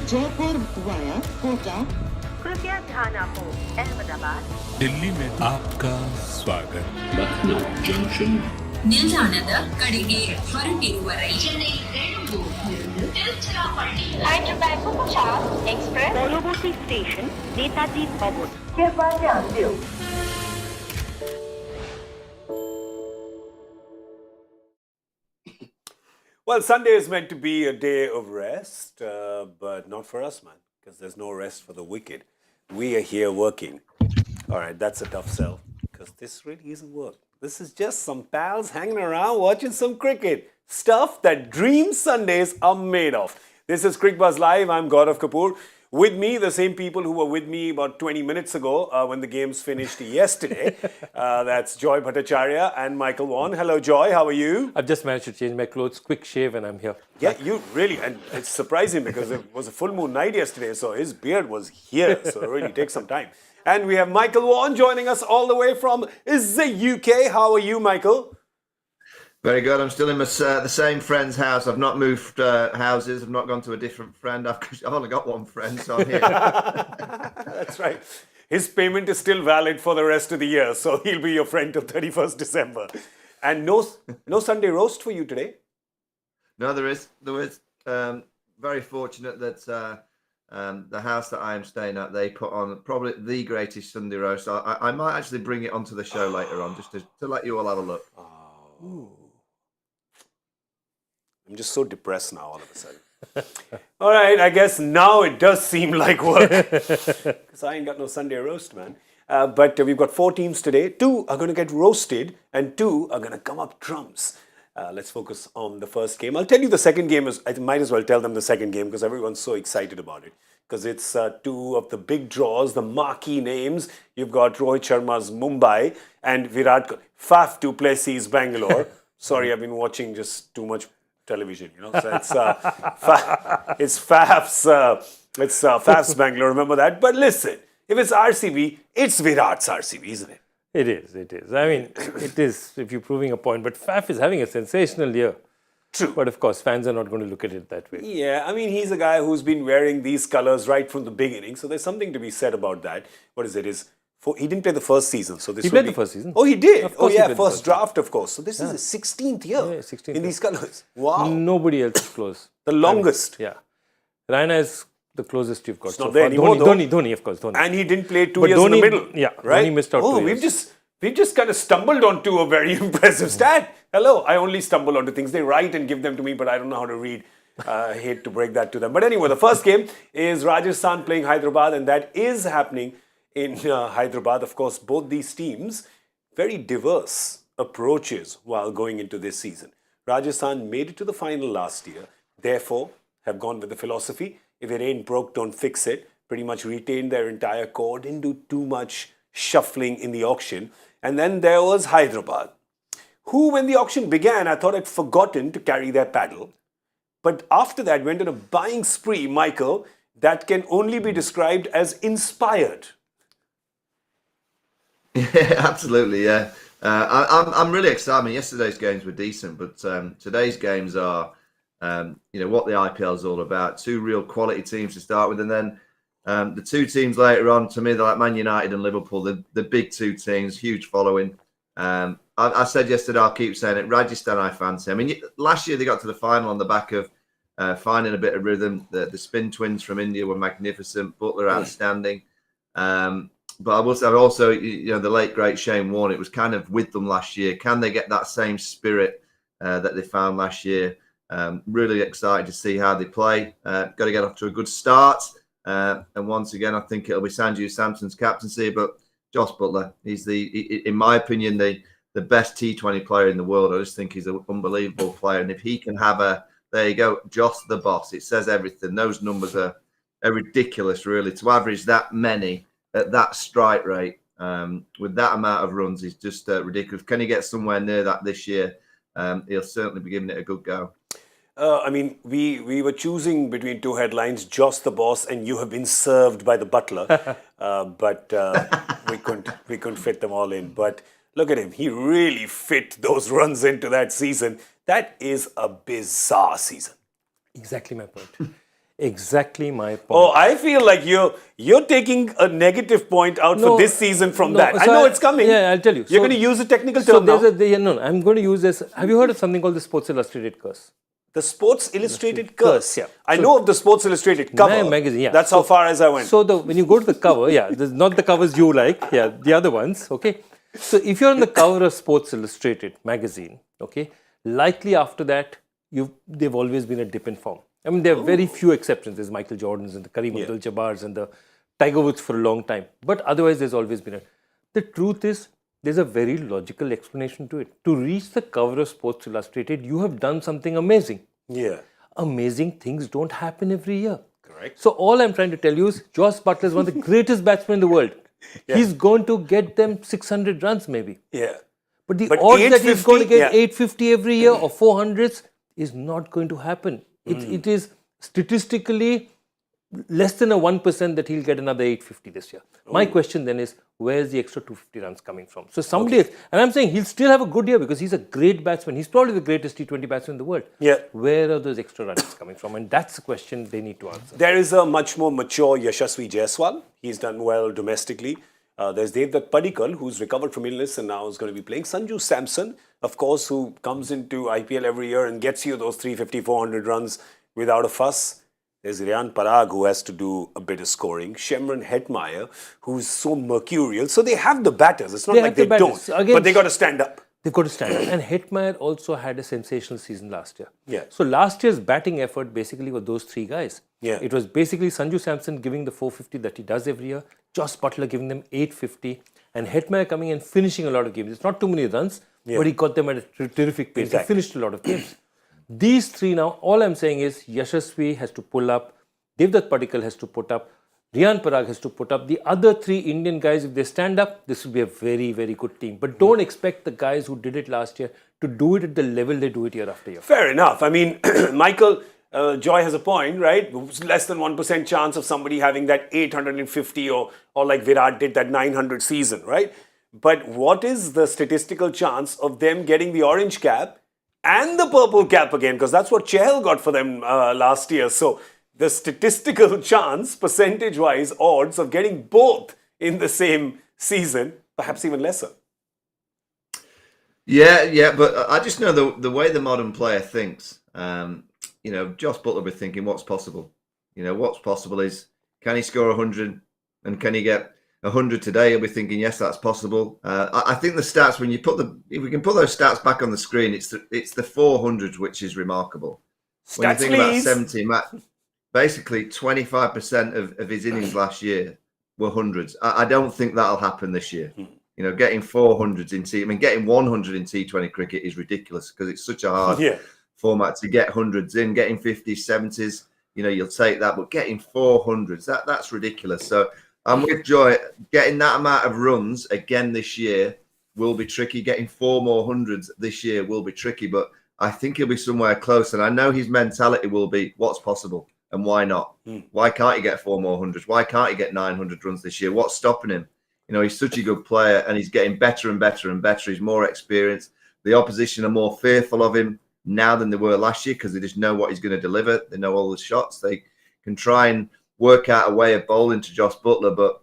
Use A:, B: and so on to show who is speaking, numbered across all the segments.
A: Jaipur via Kota
B: कृपया ध्यान आपो अहमदाबाद
C: दिल्ली में आपका स्वागत
D: Lucknow Junction.
E: ನಿಲ್ದಾಣದ ಕಡೆಗೆ ಹೊರಟಿರುವ ರೈಲು
B: Hyderabad Bhattacharjya Express পরবর্তী স্টেশন নেতাজি ভবন कृपया ध्यान दियो
F: Well, Sunday is meant to be a day of rest, but not for us, man, because there's no rest for the wicked. We are here working. All right, that's a tough sell, because this really isn't work. This is just some pals hanging around watching some cricket. Stuff that Dream Sundays are made of. This is Cricbuzz Live. I'm Gaurav Kapoor. With me, the same people who were with me about 20 minutes ago when the games finished yesterday. That's Joy Bhattacharya and Michael Vaughan. Hello, Joy. How are you?
G: I've just managed to change my clothes, quick shave, and I'm here.
F: Yeah, you really, and it's surprising because it was a full moon night yesterday, so his beard was here, so it really takes some time. And we have Michael Vaughan joining us all the way from the UK. How are you, Michael?
H: Very good. I'm still in the same friend's house. I've not moved houses. I've not gone to a different friend. I've only got one friend, so I'm here.
F: That's right. His payment is still valid for the rest of the year, so he'll be your friend till 31st December. And no Sunday roast for you today?
H: No, there is. Very fortunate that the house that I am staying at, they put on probably the greatest Sunday roast. I might actually bring it onto the show later on, just to let you all have a look.
F: Ooh. I'm just so depressed now all of a sudden. All right, I guess now it does seem like work. Because I ain't got no Sunday roast, man. But we've got 4 teams today. 2 are going to get roasted and 2 are going to come up trumps. Let's focus on the first game. I'll tell you the second game. I might as well tell them the second game because everyone's so excited about it. Because it's 2 of the big draws, the marquee names. You've got Rohit Sharma's Mumbai and Virat Faf du Plessis Bangalore. Sorry, I've been watching just too much television, you know. So it's Faf's Bangalore. Remember that. But listen, if it's RCB, it's Virat's RCB, isn't it?
G: It is. I mean, it is, if you're proving a point. But Faf is having a sensational year.
F: True.
G: But of course, fans are not going to look at it that way.
F: Yeah, I mean, he's a guy who's been wearing these colors right from the beginning. So there's something to be said about that. What is it? He didn't play the first season. So this
G: He played the first season.
F: Oh, he did?
G: Of course he played the
F: first
G: first
F: draft, of course. So this is his 16th year
G: Yeah, 16th
F: in
G: year.
F: these colors. Wow.
G: Nobody else is close.
F: The longest.
G: Yeah. Raina is the closest you've got.
F: It's not there anymore,
G: Dhoni, of course. Dhoni.
F: And he didn't play 2
G: But
F: years in
G: Dhoni-
F: the middle.
G: yeah,
F: right?
G: Dhoni missed out 2 years.
F: We've just kind of stumbled onto a very impressive stat. Hello, I only stumble onto things. They write and give them to me, but I don't know how to read. I hate to break that to them. But anyway, the first game is Rajasthan playing Hyderabad, and that is happening in Hyderabad. Of course, both these teams, very diverse approaches while going into this season. Rajasthan made it to the final last year, therefore have gone with the philosophy, if it ain't broke, don't fix it. Pretty much retained their entire core, didn't do too much shuffling in the auction. And then there was Hyderabad, who, when the auction began, I thought had forgotten to carry their paddle. But after that, went on a buying spree, Michael, that can only be described as inspired.
H: Yeah, absolutely. Yeah, I'm really excited. I mean, yesterday's games were decent, but today's games are, what the IPL is all about. 2 real quality teams to start with, and then the 2 teams later on. To me, they're like Man United and Liverpool. The big 2 teams, huge following. I said yesterday, I'll keep saying it. Rajasthan, I fancy. I mean, last year they got to the final on the back of finding a bit of rhythm. The spin twins from India were magnificent. Butler outstanding. But I will say also, the late great Shane Warne, it was kind of with them last year. Can they get that same spirit that they found last year? Really excited to see how they play. Got to get off to a good start. And once again, I think it'll be Sanju Samson's captaincy. But Josh Butler, he's in my opinion, the best T20 player in the world. I just think he's an unbelievable player. And if he can have there you go, Josh the boss. It says everything. Those numbers are ridiculous, really. To average that many at that strike rate with that amount of runs is just ridiculous. Can he get somewhere near that this year? He'll certainly be giving it a good go.
F: I mean, we were choosing between 2 headlines, Josh the boss and you have been served by the butler. But we couldn't fit them all in. But look at him. He really fit those runs into that season. That is a bizarre season.
G: Exactly my point. Exactly my point.
F: Oh, I feel like you're taking a negative point out for this season from that. I
G: so
F: know it's coming.
G: Yeah, I'll tell you.
F: You're going to use a technical
G: So
F: term now.
G: no, I'm going to use this. Have you heard of something called the Sports Illustrated curse?
F: The Sports Illustrated curse.
G: Yeah.
F: I know of the Sports Illustrated cover.
G: Magazine, yeah.
F: That's how far as I went.
G: So when you go to the cover, not the covers you like, the other ones, okay. So if you're on the cover of Sports Illustrated magazine, okay, likely after that, they've always been a dip in form. I mean, there are very few exceptions. There's Michael Jordans and the Kareem Abdul-Jabbars and the Tiger Woods for a long time. But otherwise, there's always been The truth is, there's a very logical explanation to it. To reach the cover of Sports Illustrated, you have done something amazing.
F: Yeah.
G: Amazing things don't happen every year.
F: Correct.
G: So all I'm trying to tell you is, Joss Butler is one of the greatest batsmen in the world. He's going to get them 600 runs maybe.
F: Yeah.
G: But the odds that he's going to get
F: 850,
G: 850 every year or 400s is not going to happen. It is statistically less than a 1% that he'll get another 850 this year. My question then is, where's the extra 250 runs coming from? So somebody else, and I'm saying he'll still have a good year because he's a great batsman. He's probably the greatest T20 batsman in the world.
F: Yeah.
G: Where are those extra runs coming from? And that's the question they need to answer.
F: There is a much more mature Yashasvi Jaiswal. He's done well domestically. There's Devdutt Padikkal, who's recovered from illness and now is going to be playing. Sanju Samson, of course, who comes into IPL every year and gets you those 350, 400 runs without a fuss. There's Riyan Parag, who has to do a bit of scoring. Shemron Hetmeyer, who's so mercurial. So they have the batters. It's not like they don't.
G: Again,
F: but they got to stand up.
G: They've got to stand up. And Hetmeyer also had a sensational season last year.
F: Yeah.
G: So last year's batting effort basically were those three guys.
F: Yeah.
G: It was basically Sanju Samson giving the 450 that he does every year, Joss Butler giving them 850, and Hetmeyer coming and finishing a lot of games. It's not too many runs, but he got them at a terrific pace.
F: Exactly.
G: He finished a lot of games. These three now, all I'm saying is Yashasvi has to pull up, Devdutt Padikkal has to put up, Riyan Parag has to put up. The other three Indian guys, if they stand up, this will be a very, very good team. But don't expect the guys who did it last year to do it at the level they do it year after year.
F: Fair enough. I mean, Michael Joy has a point, right? Less than 1% chance of somebody having that 850 or like Virat did that 900 season, right? But what is the statistical chance of them getting the orange cap and the purple cap again? Because that's what Chahal got for them last year. So the statistical chance, percentage-wise, odds of getting both in the same season, perhaps even lesser.
H: Yeah, but I just know the way the modern player thinks. Joss Butler will be thinking, what's possible? What's possible is, can he score 100 and can he get 100 today? He'll be thinking, yes, that's possible. I think the stats, if we can put those stats back on the screen, it's the 400s which is remarkable. When you think about 70, basically 25% of his innings last year were hundreds. I don't think that'll happen this year. Getting 400s in getting 100 in T20 cricket is ridiculous because it's such a hard format to get hundreds in. Getting 50s, 70s, you'll take that, but getting 400s, that's ridiculous. So I'm with Joy. Getting that amount of runs again this year will be tricky. Getting 4 more hundreds this year will be tricky, but I think he'll be somewhere close. And I know his mentality will be, what's possible and why not? Why can't he get 4 more hundreds? Why can't he get 900 runs this year? What's stopping him? He's such a good player and he's getting better and better and better. He's more experienced. The opposition are more fearful of him now than they were last year because they just know what he's going to deliver. They know all the shots. They can try and work out a way of bowling to Joss Butler, but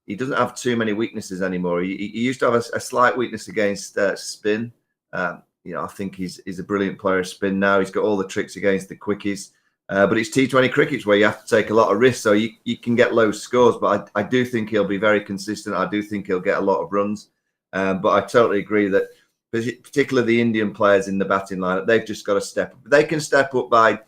H: he doesn't have too many weaknesses anymore. He used to have a slight weakness against spin. I think he's a brilliant player of spin now. He's got all the tricks against the quickies. But it's T20 cricket where you have to take a lot of risks, so you can get low scores. But I do think he'll be very consistent. I do think he'll get a lot of runs. But I totally agree that particularly the Indian players in the batting lineup, they've just got to step up. They can step up by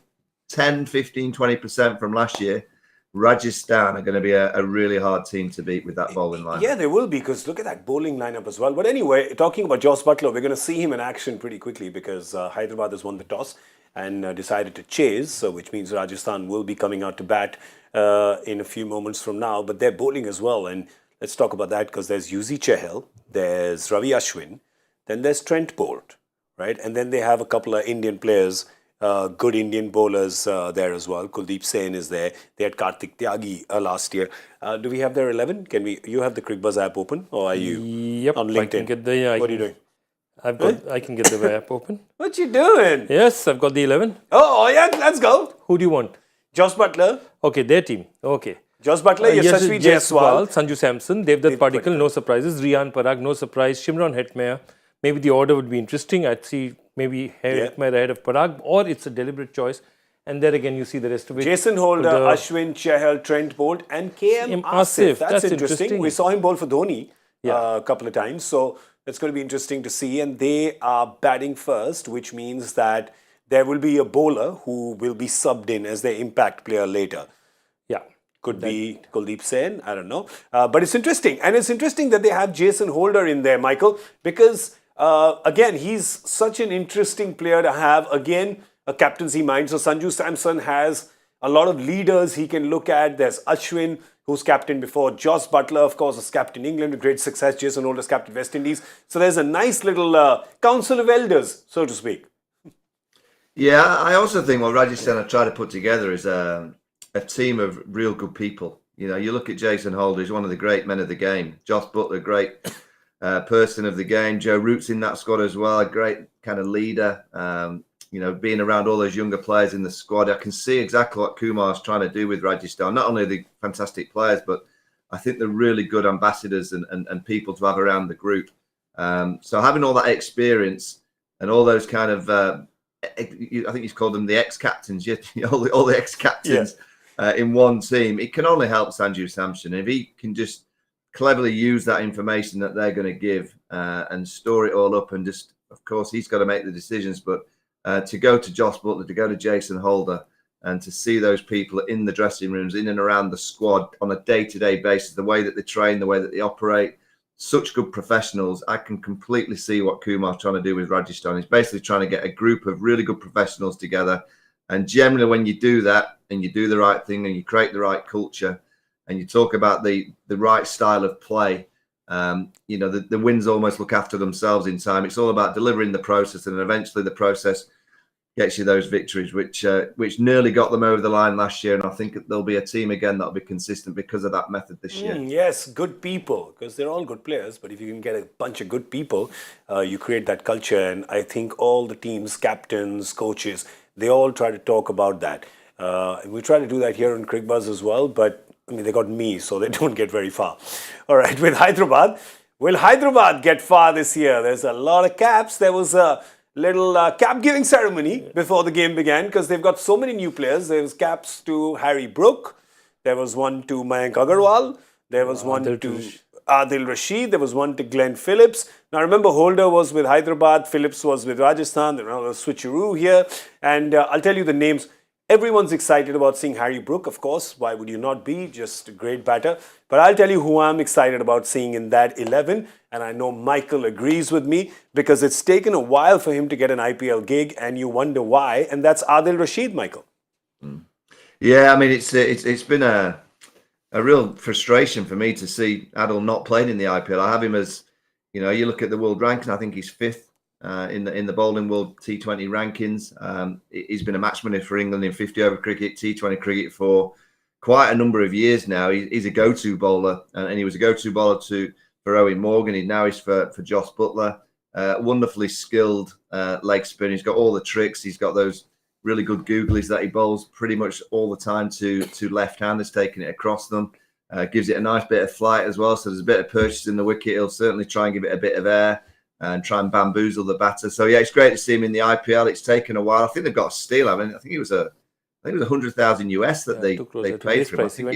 H: 10, 15, 20% from last year. Rajasthan are going to be a really hard team to beat with that bowling lineup.
F: Yeah, they will be, because look at that bowling lineup as well. But anyway, talking about Joss Butler, we're going to see him in action pretty quickly because Hyderabad has won the toss and decided to chase, which means Rajasthan will be coming out to bat in a few moments from now. But they're bowling as well. And let's talk about that because there's Yuzi Chahal, there's Ravi Ashwin, then there's Trent Bolt, right? And then they have a couple of Indian players, good Indian bowlers there as well. Kuldeep Sen is there. They had Kartik Tyagi last year. Do we have their 11? You have the Cricbuzz app open or are you on LinkedIn? What are you doing?
G: I can get the app open.
F: What you doing?
G: Yes, I've got the 11.
F: Oh, yeah, let's go.
G: Who do you want?
F: Josh Butler.
G: Okay, their team. Okay.
F: Josh Butler, Yashasvi Jaiswal.
G: Sanju Samson, Devdutt Padikkal, no surprises. Riyan Parag, no surprise. Shimron Hetmyer. Maybe the order would be interesting. I'd see maybe Hetmyer ahead of Parag, or it's a deliberate choice. And there again, you see the rest of it.
F: Jason Holder, Ashwin, Chahal, Trent Bolt, and KM Asif. That's interesting. We saw him bowl for Dhoni a couple of times. So that's going to be interesting to see. And they are batting first, which means that there will be a bowler who will be subbed in as their impact player later.
G: Yeah.
F: Could be Kuldeep Sen, I don't know. But it's interesting. And it's interesting that they have Jason Holder in there, Michael, because, again, he's such an interesting player to have. Again, a captaincy mind. So Sanju Samson has a lot of leaders he can look at. There's Ashwin, who's captain before. Josh Butler, of course, is captain England with great success. Jason Holder's captain West Indies. So there's a nice little council of elders, so to speak.
H: Yeah, I also think what Rajasthan have tried to put together is a team of real good people. You know, you look at Jason Holder, he's one of the great men of the game. Josh Butler, great person of the game. Joe Root's in that squad as well, a great kind of leader. You know, being around all those younger players in the squad, I can see exactly what Kumar's trying to do with Rajasthan. Not only the fantastic players, but I think they're really good ambassadors and people to have around the group. So having all that experience and all those kind of, I think he's called them the ex-captains, all the ex-captains in one team, it can only help Sanju Samson. If he can just cleverly use that information that they're going to give and store it all up and just, of course, he's got to make the decisions, but to go to Josh Butler, to go to Jason Holder, and to see those people in the dressing rooms, in and around the squad on a day-to-day basis, the way that they train, the way that they operate, such good professionals. I can completely see what Kumar's trying to do with Rajasthan. He's basically trying to get a group of really good professionals together. And generally, when you do that and you do the right thing and you create the right culture and you talk about the right style of play, you know, the wins almost look after themselves in time. It's all about delivering the process, and eventually the process gets you those victories, which nearly got them over the line last year. And I think there'll be a team again that'll be consistent because of that method this year.
F: Yes, good people, because they're all good players. But if you can get a bunch of good people, you create that culture. And I think all the teams, captains, coaches, they all try to talk about that. We try to do that here in Cricbuzz as well. But I mean, they got me, so they don't get very far. All right, with Hyderabad. Will Hyderabad get far this year? There's a lot of caps. There was a little cap giving ceremony before the game began because they've got so many new players. There was caps to Harry Brook. There was one to Mayank Agarwal. There was one to Adil Rashid. There was one to Glenn Phillips. Now remember, Holder was with Hyderabad. Phillips was with Rajasthan. There was a switcheroo here. And I'll tell you the names. Everyone's excited about seeing Harry Brook, of course. Why would you not be? Just a great batter. But I'll tell you who I'm excited about seeing in that 11. And I know Michael agrees with me because it's taken a while for him to get an IPL gig and you wonder why. And that's Adil Rashid, Michael.
H: Yeah, I mean, it's been a real frustration for me to see Adil not playing in the IPL. I have him as, you know, you look at the world ranking, I think he's fifth. In the bowling world T20 rankings. He's been a match winner for England in 50-over cricket, T20 cricket for quite a number of years now. He's a go-to bowler, and he was a go-to bowler for Owen Morgan. Now he's for Josh Butler. Wonderfully skilled leg spin. He's got all the tricks. He's got those really good googlies that he bowls pretty much all the time to left-handers, taking it across them. Gives it a nice bit of flight as well. So there's a bit of purchase in the wicket. He'll certainly try and give it a bit of air and try and bamboozle the batter. So yeah, it's great to see him in the IPL. It's taken a while. I think they've got a steal. I mean, I think it was 100,000 US that they paid for him. I think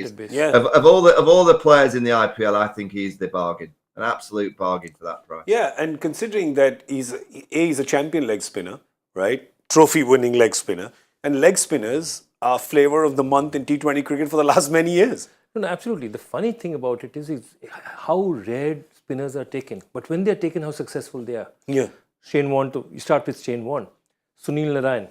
H: of all the players in the IPL, I think he's the bargain, an absolute bargain for that price.
F: Yeah, and considering that he's a champion leg spinner, right? Trophy-winning leg spinner, and leg spinners are flavor of the month in T20 cricket for the last many years.
G: No, absolutely. The funny thing about it is how rare spinners are taken. But when they are taken, how successful they are.
F: Yeah.
G: Shane Warne, you start with Shane Warne, Sunil Narayan,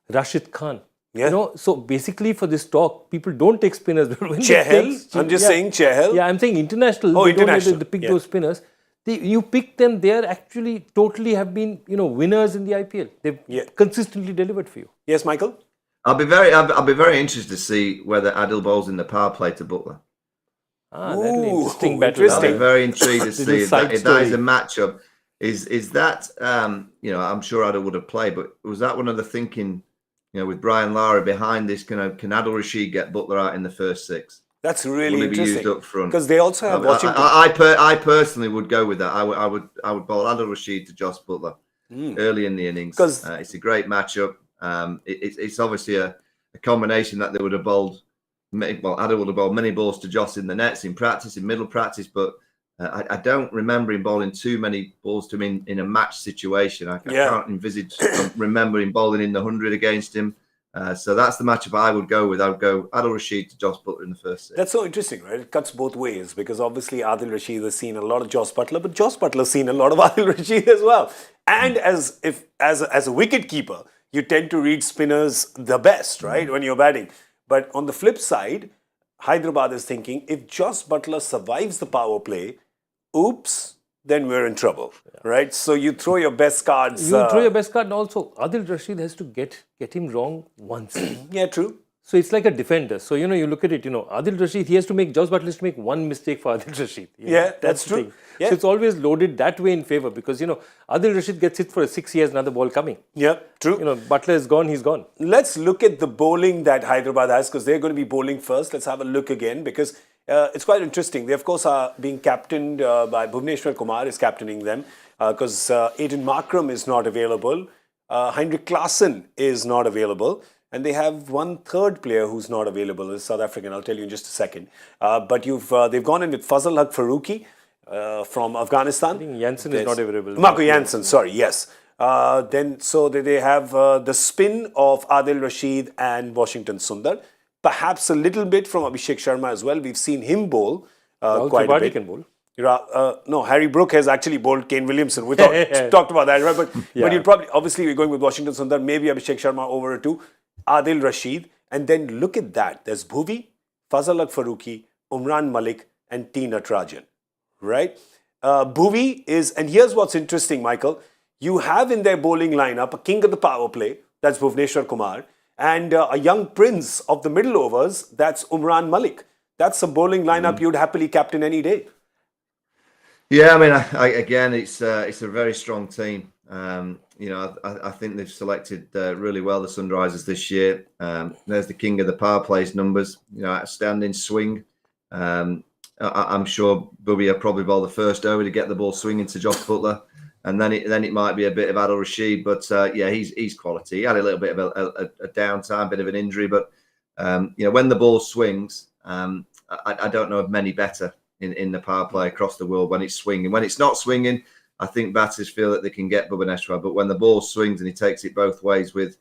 G: Rashid Khan.
F: Yeah.
G: You know, so basically for this talk, people don't take spinners. But when
F: Chahal, I'm just saying Chahal.
G: Yeah, I'm saying international.
F: Oh,
G: they
F: international.
G: Don't pick those spinners. You pick them, they are actually totally have been, winners in the IPL. They've consistently delivered for you.
F: Yes, Michael?
H: I'll be very interested to see whether Adil bowls in the power play to Butler.
G: That'll be interesting battle.
F: Interesting.
H: I'll be very intrigued to see if that is a matchup. Is that I'm sure Adil would have played, but was that one of the thinking, with Brian Lara behind this, can Adil Rashid get Butler out in the first 6?
F: That's really
H: Will he be used
F: interesting
H: up front?
F: because they also have Washington.
H: I personally would go with that. I would bowl Adil Rashid to Josh Butler early in the innings. Because it's a great matchup. It's obviously a combination that they would have bowled. Adil would have bowled many balls to Josh in the nets in practice, in middle practice, but I don't remember him bowling too many balls to him in a match situation. I can't envisage remember him bowling in the 100 against him. So that's the matchup I would go with. I would go Adil Rashid to Josh Butler in the first 6.
F: That's so interesting, right? It cuts both ways because obviously Adil Rashid has seen a lot of Josh Butler, but Josh Butler has seen a lot of Adil Rashid as well. And as a wicket keeper, you tend to read spinners the best, right, when you're batting. But on the flip side, Hyderabad is thinking if Josh Butler survives the power play, oops, then we're in trouble, right? So you throw your best cards.
G: You throw your best card, and also Adil Rashid has to get him wrong once.
F: Yeah, true.
G: So it's like a defender. So you look at it. Adil Rashid, he has to make Josh Butler has to make one mistake for Adil Rashid.
F: Yeah, that's
G: the
F: true.
G: thing.
F: Yeah.
G: So it's always loaded that way in favor because Adil Rashid gets hit for a 6, he has another ball coming.
F: Yeah, true.
G: Butler is gone, he's gone.
F: Let's look at the bowling that Hyderabad has because they're going to be bowling first. Let's have a look again because it's quite interesting. They, of course, are being captained by Bhuvneshwar Kumar is captaining them because Aiden Markram is not available. Heinrich Klaassen is not available. And they have one third player who's not available, is South African. I'll tell you in just a second. But they've gone in with Fazal Haq Farooqi from Afghanistan.
G: I think Jansen is not available.
F: Marco Jansen, sorry, yes. So they have the spin of Adil Rashid and Washington Sundar. Perhaps a little bit from Abhishek Sharma as well. We've seen him bowl quite a bit.
G: Can bowl.
F: No, Harry Brook has actually bowled Kane Williamson. We talked about that, right? But you'd probably, obviously, we're going with Washington Sundar, maybe Abhishek Sharma over a 2, Adil Rashid. And then look at that. There's Bhuvi, Fazal Haq Farooqi, Umran Malik, and T. Natarajan, right? Bhuvi is, and here's what's interesting, Michael. You have in their bowling lineup a king of the power play, that's Bhuvneshwar Kumar, and a young prince of the middle overs, that's Umran Malik. That's a bowling lineup you'd happily captain any day.
H: Yeah, I mean, again, it's a very strong team. I think they've selected really well the Sunrisers this year. There's the king of the power plays numbers. Outstanding swing. I'm sure Bubby will probably bowl the first over to get the ball swinging to Josh Butler, and then it might be a bit of Adil Rashid. But he's quality. He had a little bit of a downtime, bit of an injury, but when the ball swings, I don't know of many better in the power play across the world when it's swinging. When it's not swinging, I think batters feel that they can get Bhubaneswar, but when the ball swings and he takes it both ways with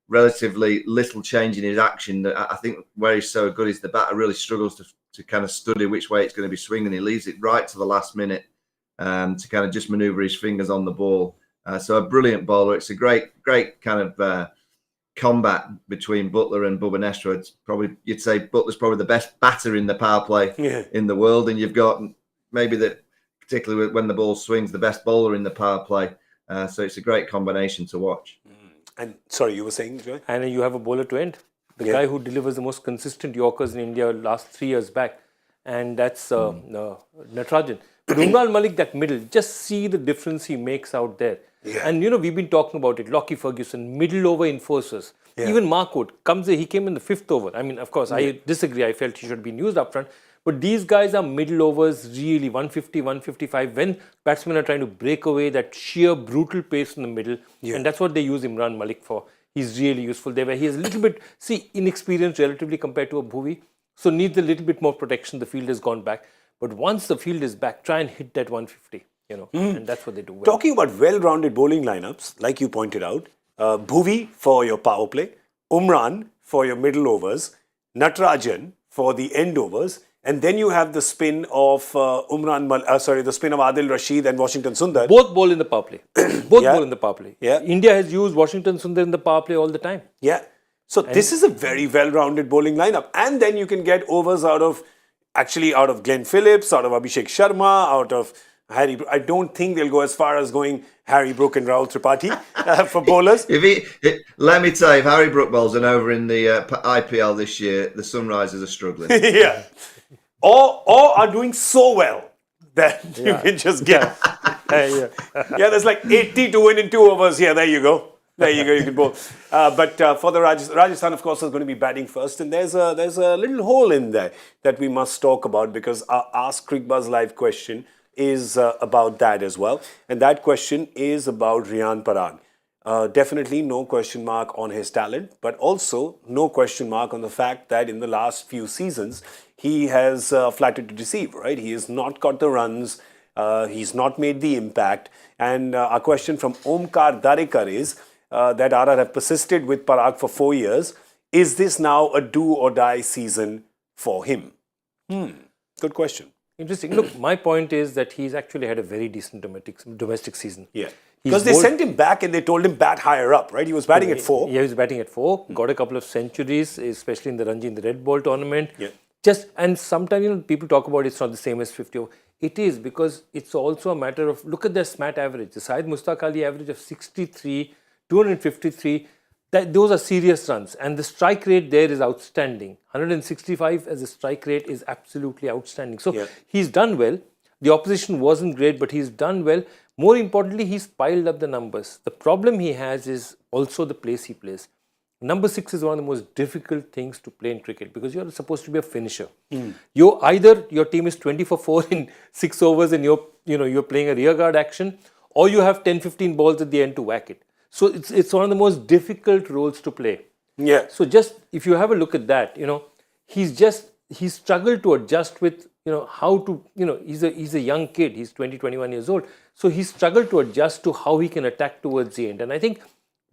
H: relatively little change in his action, I think where he's so good is the batter really struggles to kind of study which way it's going to be swinging. He leaves it right to the last minute to kind of just manoeuvre his fingers on the ball. So a brilliant bowler. It's a great kind of combat between Butler and Bhubaneswar. It's probably, you'd say Butler's probably the best batter in the power play in the world, and you've got maybe particularly when the ball swings, the best bowler in the power play. So it's a great combination to watch.
F: And sorry, you were saying, Joy?
G: And you have a bowler to end. The guy who delivers the most consistent Yorkers in India last 3 years back. And that's Natarajan. But Umran Malik, that middle, just see the difference he makes out there.
F: Yeah.
G: And we've been talking about it. Lockie Ferguson, middle over enforcers. Yeah. Even Mark Wood he came in the 5th over. I mean, of course, I disagree. I felt he should be used up front. But these guys are middle overs, really 150, 155. When batsmen are trying to break away that sheer brutal pace in the middle, and that's what they use Imran Malik for. He's really useful there. Where he is a little bit, inexperienced relatively compared to a Bhuvi, so needs a little bit more protection. The field has gone back. But once the field is back, try and hit that 150, and that's what they do well.
F: Talking about well-rounded bowling lineups, like you pointed out, Bhuvi for your power play, Umran for your middle overs, Natarajan for the end overs, and then you have the spin of the spin of Adil Rashid and Washington Sundar.
G: Both bowl in the power play. Bowl in the power play.
F: Yeah.
G: India has used Washington Sundar in the power play all the time.
F: Yeah. So this is a very well-rounded bowling lineup. And then you can get overs out of Glenn Phillips, out of Abhishek Sharma, out of Harry Brook. I don't think they'll go as far as going Harry Brook and Rahul Tripathi for bowlers.
H: Let me tell you, if Harry Brook bowls and over in the IPL this year, the Sunrisers are struggling.
F: Yeah. Or are doing so well that you can just get
G: Yeah.
F: Yeah, there's like 80 to win in 2 overs. Yeah, there you go. There you go. You can bowl. But for the Rajasthan, of course, is going to be batting first, and there's a little hole in there that we must talk about because our Ask Cricbuzz live question is about that as well, and that question is about Riyan Parag. Definitely no question mark on his talent, but also no question mark on the fact that in the last few seasons he has flattered to deceive. Right, he has not got the runs. He's not made the impact. And our question from Omkar Darekar is that RR have persisted with Parag for 4 years. Is this now a do or die season for him? Good question.
G: Interesting. Look, my point is that he's actually had a very decent domestic season.
F: Yeah. Because they sent him back and they told him bat higher up, right? He was batting at 4.
G: Yeah, he was batting at 4. Got a couple of centuries, especially in the Ranji in the Red Ball tournament.
F: Yeah.
G: And sometimes people talk about it's not the same as 50 over. It is because it's also a matter of look at their SMAT average. The Syed Mustaq Ali average of 63, 253. Those are serious runs, and the strike rate there is outstanding. 165 as a strike rate is absolutely outstanding. So he's done well. The opposition wasn't great, but he's done well. More importantly, he's piled up the numbers. The problem he has is also the place he plays. Number 6 is one of the most difficult things to play in cricket because you're supposed to be a finisher. Either your team is 20 for 4 in 6 overs and you're playing a rearguard action, or you have 10-15 balls at the end to whack it. So it's one of the most difficult roles to play.
F: Yeah.
G: So just if you have a look at that, he's struggled to adjust with how to he's a young kid. He's 21 years old. So he's struggled to adjust to how he can attack towards the end. And I think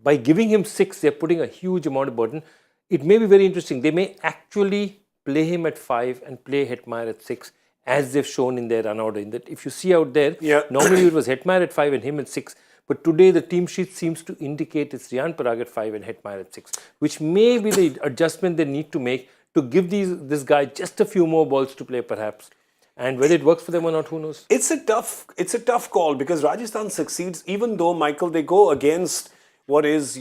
G: by giving him 6, they're putting a huge amount of burden. It may be very interesting. They may actually play him at 5 and play Hetmeyer at 6, as they've shown in their run order. In that, if you see out there, normally it was Hetmeyer at 5 and him at 6. But today the team sheet seems to indicate it's Riyan Parag at 5 and Hetmeyer at 6, which may be the adjustment they need to make to give this guy just a few more balls to play, perhaps. And whether it works for them or not, who knows?
F: It's a tough call because Rajasthan succeeds even though, Michael, they go against what is,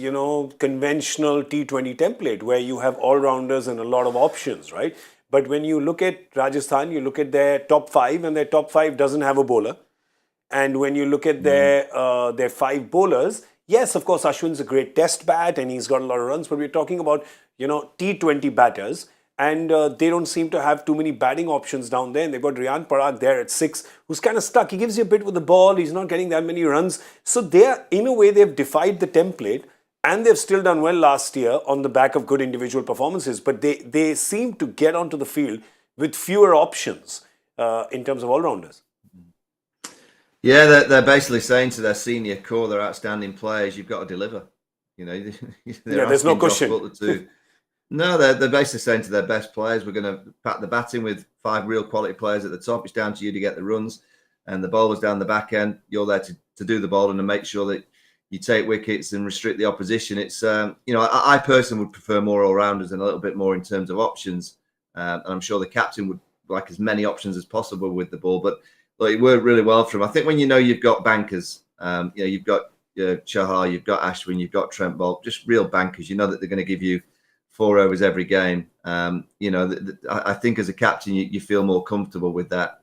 F: conventional T20 template where you have all-rounders and a lot of options, right? But when you look at Rajasthan, you look at their top 5 and their top 5 doesn't have a bowler. And when you look at their 5 bowlers, yes, of course, Ashwin's a great test bat and he's got a lot of runs, but we're talking about, T20 batters. And they don't seem to have too many batting options down there. And they've got Riyan Parag there at 6, who's kind of stuck. He gives you a bit with the ball. He's not getting that many runs. So in a way, they've defied the template. And they've still done well last year on the back of good individual performances. But they seem to get onto the field with fewer options in terms of all-rounders.
H: Yeah, they're basically saying to their senior core, their outstanding players, you've got to deliver.
F: There's no cushion.
H: No, they're basically saying to their best players, we're going to pack the batting with 5 real quality players at the top. It's down to you to get the runs. And the bowlers down the back end, you're there to do the bowling and make sure that you take wickets and restrict the opposition. It's, I personally would prefer more all-rounders and a little bit more in terms of options. And I'm sure the captain would like as many options as possible with the ball. But look, it worked really well for him. I think when you've got bankers, you've got Chahar, you've got Ashwin, you've got Trent Bolt, just real bankers, that they're going to give you 4 overs every game. I think as a captain, you feel more comfortable with that.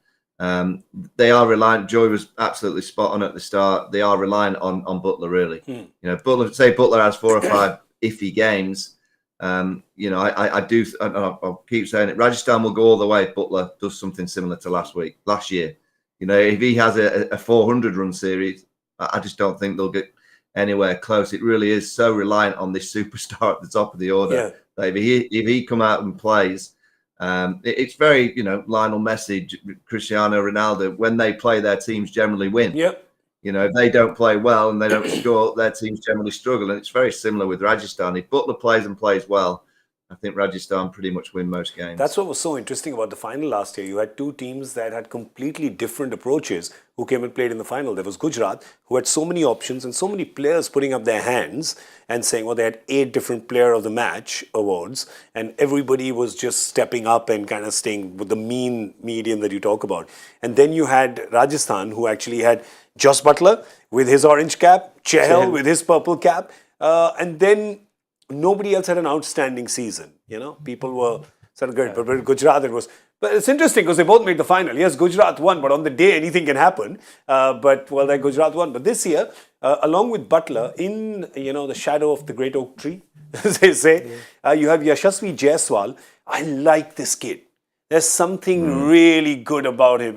H: They are reliant. Joy was absolutely spot on at the start. They are reliant on Buttler, really. Buttler has 4 or 5 iffy games. I do. I'll keep saying it. Rajasthan will go all the way if Buttler does something similar to last year. If he has a 400-run series, I just don't think they'll get anywhere close. It really is so reliant on this superstar at the top of the order. Yeah. That if he come out and plays, it's very, Lionel Messi, Cristiano Ronaldo, when they play, their teams generally win.
F: Yep.
H: If they don't play well and they don't score, their teams generally struggle. And it's very similar with Rajasthan. If Buttler plays and plays well, I think Rajasthan pretty much win most games.
F: That's what was so interesting about the final last year. You had 2 teams that had completely different approaches who came and played in the final. There was Gujarat, who had so many options and so many players putting up their hands and saying, they had 8 different player of the match awards. And everybody was just stepping up and kind of staying with the medium that you talk about. And then you had Rajasthan, who actually had Jos Buttler with his orange cap, Chahal with his purple cap. And then nobody else had an outstanding season. People were Good. But with Gujarat, it was. But it's interesting because they both made the final. Yes, Gujarat won, but on the day anything can happen. Then Gujarat won. But this year, along with Butler, in the shadow of the great oak tree, as they say, you have Yashasvi Jaiswal. I like this kid. There's something really good about him.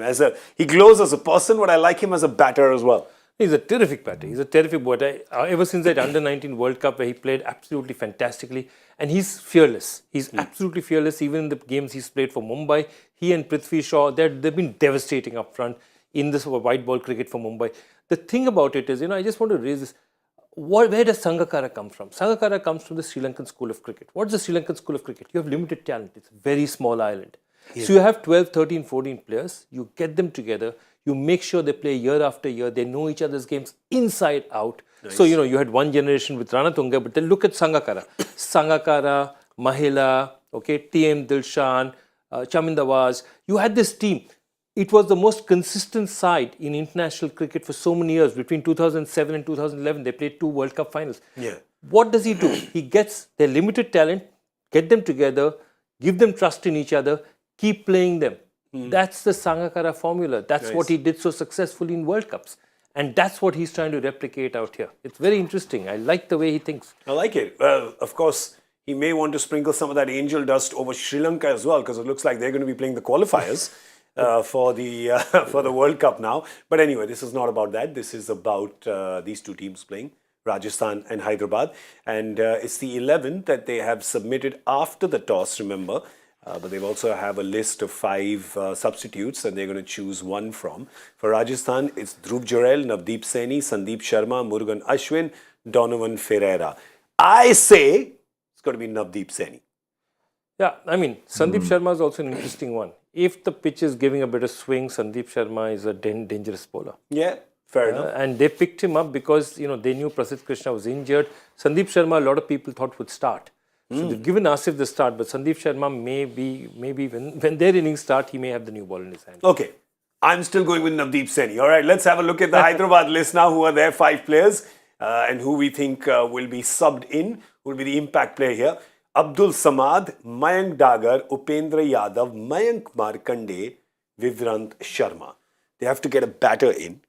F: He glows as a person, but I like him as a batter as well.
G: He's a terrific batter. He's a terrific batter. Ever since that Under-19 World Cup where he played absolutely fantastically. And he's fearless. He's absolutely fearless. Even in the games he's played for Mumbai, he and Prithvi Shaw, they've been devastating up front in this white ball cricket for Mumbai. The thing about it is, I just want to raise this. Where does Sangakkara come from? Sangakkara comes from the Sri Lankan School of Cricket. What's the Sri Lankan School of Cricket? You have limited talent. It's a very small island. Yeah. So you have 12, 13, 14 players. You get them together. You make sure they play year after year. They know each other's games inside out. Nice. So, you had one generation with Ranatunga, but then look at Sangakkara. Sangakkara, Mahela, T.M. Dilshan, Chamindawaz. You had this team. It was the most consistent side in international cricket for so many years. Between 2007 and 2011, they played 2 World Cup finals. Yeah. What does he do? He gets their limited talent, get them together, give them trust in each other, keep playing them. That's the Sangakkara formula. That's what he did so successfully in World Cups. And that's what he's trying to replicate out here. It's very interesting. I like the way he thinks.
F: I like it. Well, of course, he may want to sprinkle some of that angel dust over Sri Lanka as well, because it looks like they're going to be playing the qualifiers for the World Cup now. But anyway, this is not about that. This is about these two teams playing, Rajasthan and Hyderabad. And it's the 11th that they have submitted after the toss, remember. But they also have a list of 5 substitutes that they're going to choose one from. For Rajasthan, it's Dhruv Jurel, Navdeep Saini, Sandeep Sharma, Murugan Ashwin, Donovan Ferreira. I say it's got to be Navdeep Saini.
G: Yeah, Sandeep Sharma is also an interesting one. If the pitch is giving a bit of swing, Sandeep Sharma is a dangerous bowler.
F: Yeah, fair enough.
G: And they picked him up because, they knew Prasidh Krishna was injured. Sandeep Sharma, a lot of people thought would start. So they've given Asif the start, but Sandeep Sharma maybe when their innings start, he may have the new ball in his hand.
F: Okay, I'm still going with Navdeep Saini. All right, let's have a look at the Hyderabad list now. Who are their 5 players and who we think will be subbed in, who will be the impact player here. Abdul Samad, Mayank Dagar, Upendra Yadav, Mayank Markande, Vivrant Sharma. They have to get a batter in,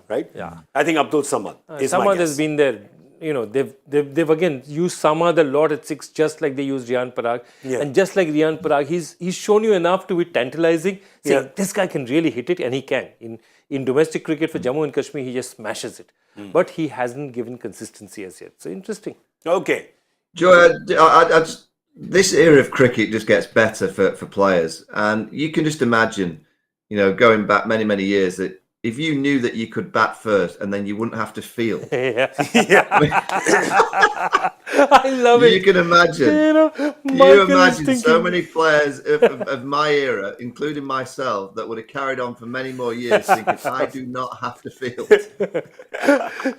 F: right? Yeah. I think Abdul Samad is my
G: Samad
F: guess.
G: has been there. They've again used Samad a lot at 6, just like they used Riyan Parag. Yeah. And just like Riyan Parag, he's shown you enough to be tantalizing. Saying, this guy can really hit it, and he can. In domestic cricket for Jammu and Kashmir, he just smashes it. But he hasn't given consistency as yet. So interesting.
F: Okay.
H: Joy, this era of cricket just gets better for players. And you can just imagine, going back many, many years, that if you knew that you could bat first and then you wouldn't have to feel.
G: I love it.
H: You can imagine. You imagine so many players of my era, including myself, that would have carried on for many more years thinking, I do not have to feel.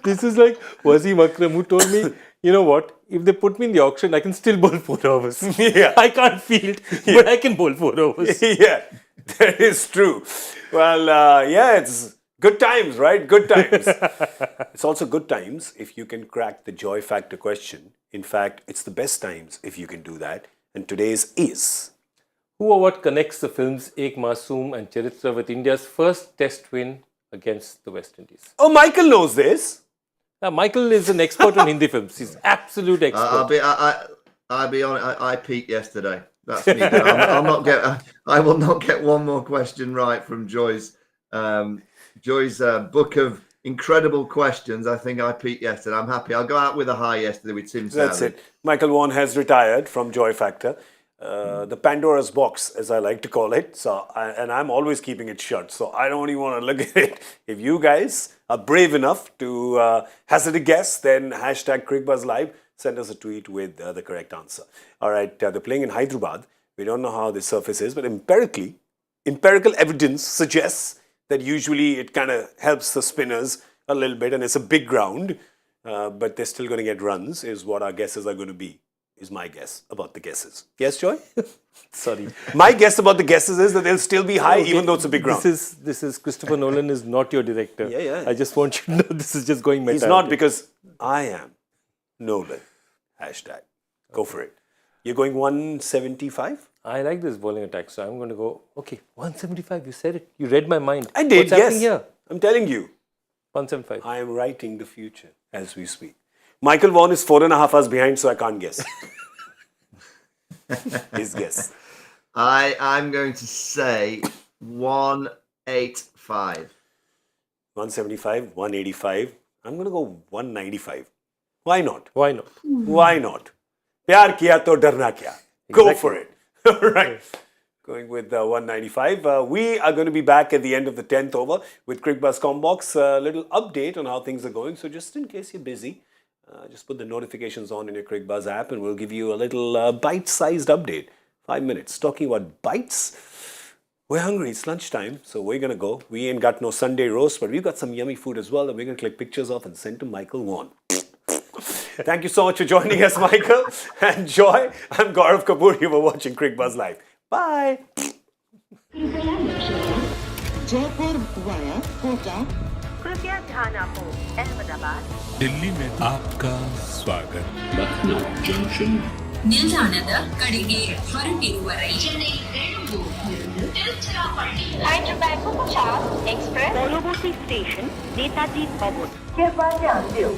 G: This is like Wasim Akram, who told me, you know what, if they put me in the auction, I can still bowl 4 overs. I can't field, but I can bowl 4 overs.
F: Yeah, that is true. Well, it's good times, right? Good times. It's also good times if you can crack the joy factor question. In fact, it's the best times if you can do that. And today's is...
G: Who or what connects the films Ek Masoom and Charitra with India's first test win against the West Indies?
F: Oh, Michael knows this.
G: Michael is an expert on Hindi films. He's absolute expert.
H: I'll be honest. I peaked yesterday. That's me. I will not get one more question right from Joy's book of incredible questions. I think I peaked yesterday. I'm happy. I'll go out with a high yesterday with Tim.
F: That's it. Michael Vaughan has retired from Joy Factor. The Pandora's box, as I like to call it. And I'm always keeping it shut. So I don't even want to look at it. If you guys are brave enough to hazard a guess, then hashtag Cricbuzz Live. Send us a tweet with the correct answer. All right, they're playing in Hyderabad. We don't know how the surface is, but empirical evidence suggests that usually it kind of helps the spinners a little bit, and it's a big ground, but they're still going to get runs, is what our guesses are going to be, is my guess about the guesses. Yes, Joy?
G: Sorry.
F: My guess about the guesses is that they'll still be high, even though it's a big ground.
G: This is Christopher Nolan is not your director.
F: Yeah.
G: I just want you to know this is just going meta.
F: He's not, because I am Nolan. Hashtag. Go for it. You're going 175?
G: I like this bowling attack, so I'm going to go, okay, 175. You said it. You read my mind.
F: I did,
G: What's happening
F: yes.
G: here?
F: I'm telling you.
G: 175.
F: I am writing the future as we speak. Michael Vaughan is 4.5 hours behind, so I can't guess. His guess.
H: I'm going to say 185.
F: 175, 185. I'm going to go 195. Why not?
G: Why not?
F: Why not? Pyar kiya to darna kya? Go
G: Exactly.
F: for it. All right. Going with 195. We are going to be back at the end of the 10th over with Cricbuzz Combox. A little update on how things are going. So just in case you're busy, just put the notifications on in your Cricbuzz app and we'll give you a little bite-sized update. 5 minutes. Talking about bites. We're hungry. It's lunchtime. So we're going to go. We ain't got no Sunday roast, but we've got some yummy food as well that we're going to click pictures of and send to Michael Vaughan. Thank you so much for joining us, Michael. And Joy, I'm Gaurav Kapoor. You were watching Cricbuzz Live. Bye.
A: Jaipur via Kota.
B: कृपया ध्यान आपको अहमदाबाद
C: दिल्ली में आपका स्वागत
E: ನಿಲ್ದಾಣದ ಕಡೆಗೆ ಹೊರಟಿರುವ ರೈಲನೆ Tiruchirappalli
B: Hyderabad को 50 एक्सप्रेस पॉलोबोटी स्टेशन नेताजी भवन कृपया ध्यान दो